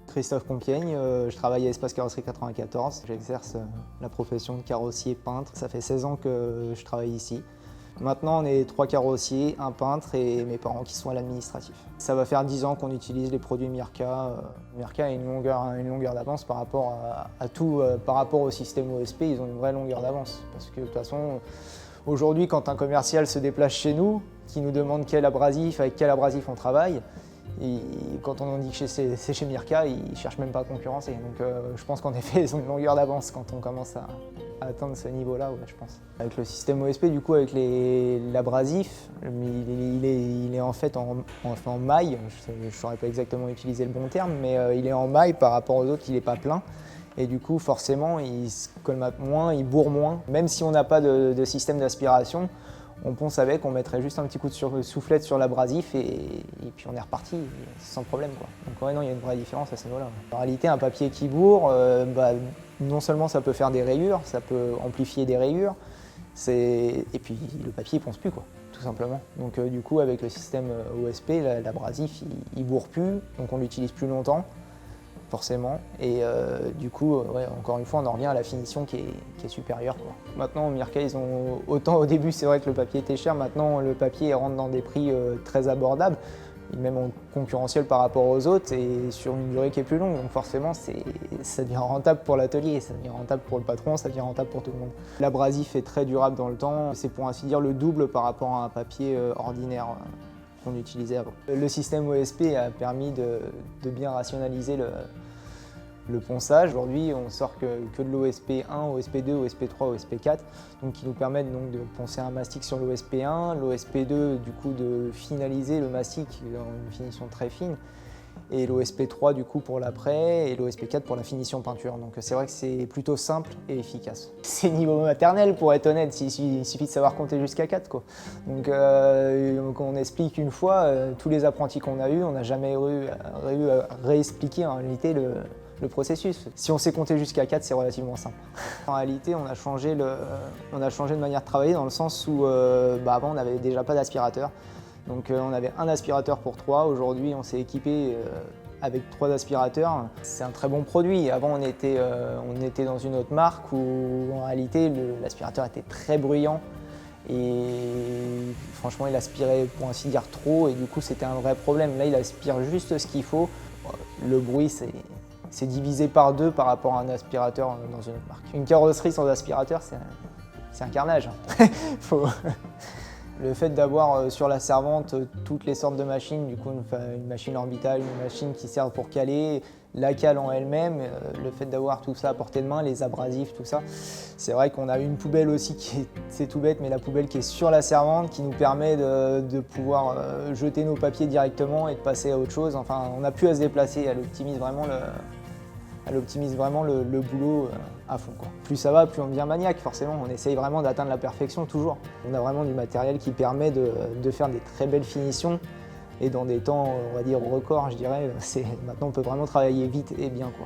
Christophe Compiègne, je travaille à Espace Carrosserie 94. J'exerce la profession de carrossier peintre. Ça fait 16 ans que je travaille ici. Maintenant, on est 3 carrossiers, un peintre et mes parents qui sont à l'administratif. Ça va faire 10 ans qu'on utilise les produits Mirka. Mirka a une longueur d'avance par rapport à tout, par rapport au système OSP, ils ont une vraie longueur d'avance. Parce que de toute façon, aujourd'hui, quand un commercial se déplace chez nous, qui nous demande avec quel abrasif on travaille, et quand on dit que c'est chez Mirka, ils ne cherchent même pas à concurrencer. Donc je pense qu'en effet, ils ont une longueur d'avance quand on commence à atteindre ce niveau-là, ouais, je pense. Avec le système OSP, du coup, avec l'abrasif, il est en fait en maille. Je ne saurais pas exactement utiliser le bon terme, mais il est en maille par rapport aux autres, il n'est pas plein. Et du coup, forcément, il se colmate moins, il bourre moins. Même si on n'a pas de système d'aspiration, on ponce avec, on mettrait juste un petit coup de soufflette sur l'abrasif et puis on est reparti sans problème, quoi. Donc ouais, non, il y a une vraie différence à ce niveau-là. En réalité, un papier qui bourre, non seulement ça peut faire des rayures, ça peut amplifier des rayures, et puis le papier ne ponce plus, quoi, tout simplement. Donc du coup, avec le système OSP, l'abrasif, il bourre plus, donc on l'utilise plus longtemps, forcément. Et du coup, ouais, encore une fois, on en revient à la finition qui est supérieure, quoi. Maintenant, Mirka, autant au début, c'est vrai que le papier était cher, maintenant le papier rentre dans des prix très abordables, même en concurrentiel par rapport aux autres et sur une durée qui est plus longue. Donc forcément, ça devient rentable pour l'atelier, ça devient rentable pour le patron, ça devient rentable pour tout le monde. L'abrasif est très durable dans le temps, c'est pour ainsi dire le double par rapport à un papier ordinaire qu'on utilisait avant. Le système OSP a permis de bien rationaliser le ponçage. Aujourd'hui, on sort que de l'OSP 1, OSP 2, OSP 3, OSP 4, donc qui nous permettent donc de poncer un mastic sur l'OSP 1, l'OSP 2 du coup de finaliser le mastic dans une finition très fine, et l'OSP 3 du coup pour l'après, et l'OSP 4 pour la finition peinture. Donc c'est vrai que c'est plutôt simple et efficace. C'est niveau maternel pour être honnête, il suffit de savoir compter jusqu'à 4, quoi. Donc on explique une fois, tous les apprentis qu'on a eus, on n'a jamais eu à réexpliquer en réalité le processus. Si on sait compter jusqu'à 4, c'est relativement simple. En réalité, on a changé de manière de travailler dans le sens où avant on n'avait déjà pas d'aspirateur. Donc on avait un aspirateur pour 3, aujourd'hui on s'est équipé avec 3 aspirateurs. C'est un très bon produit. Avant on était dans une autre marque où en réalité l'aspirateur était très bruyant et franchement il aspirait pour ainsi dire trop et du coup c'était un vrai problème. Là il aspire juste ce qu'il faut. Le bruit c'est divisé par 2 par rapport à un aspirateur dans une autre marque. Une carrosserie sans aspirateur c'est un carnage. Le fait d'avoir sur la servante toutes les sortes de machines, du coup une machine orbitale, une machine qui sert pour caler, la cale en elle-même, le fait d'avoir tout ça à portée de main, les abrasifs, tout ça, c'est vrai qu'on a une poubelle aussi c'est tout bête, mais la poubelle qui est sur la servante qui nous permet de pouvoir jeter nos papiers directement et de passer à autre chose. Enfin, on n'a plus à se déplacer, elle optimise vraiment le boulot à fond, quoi. Plus ça va, plus on devient maniaque, forcément. On essaye vraiment d'atteindre la perfection toujours. On a vraiment du matériel qui permet de faire des très belles finitions et dans des temps, on va dire, records, je dirais. Maintenant, on peut vraiment travailler vite et bien, quoi.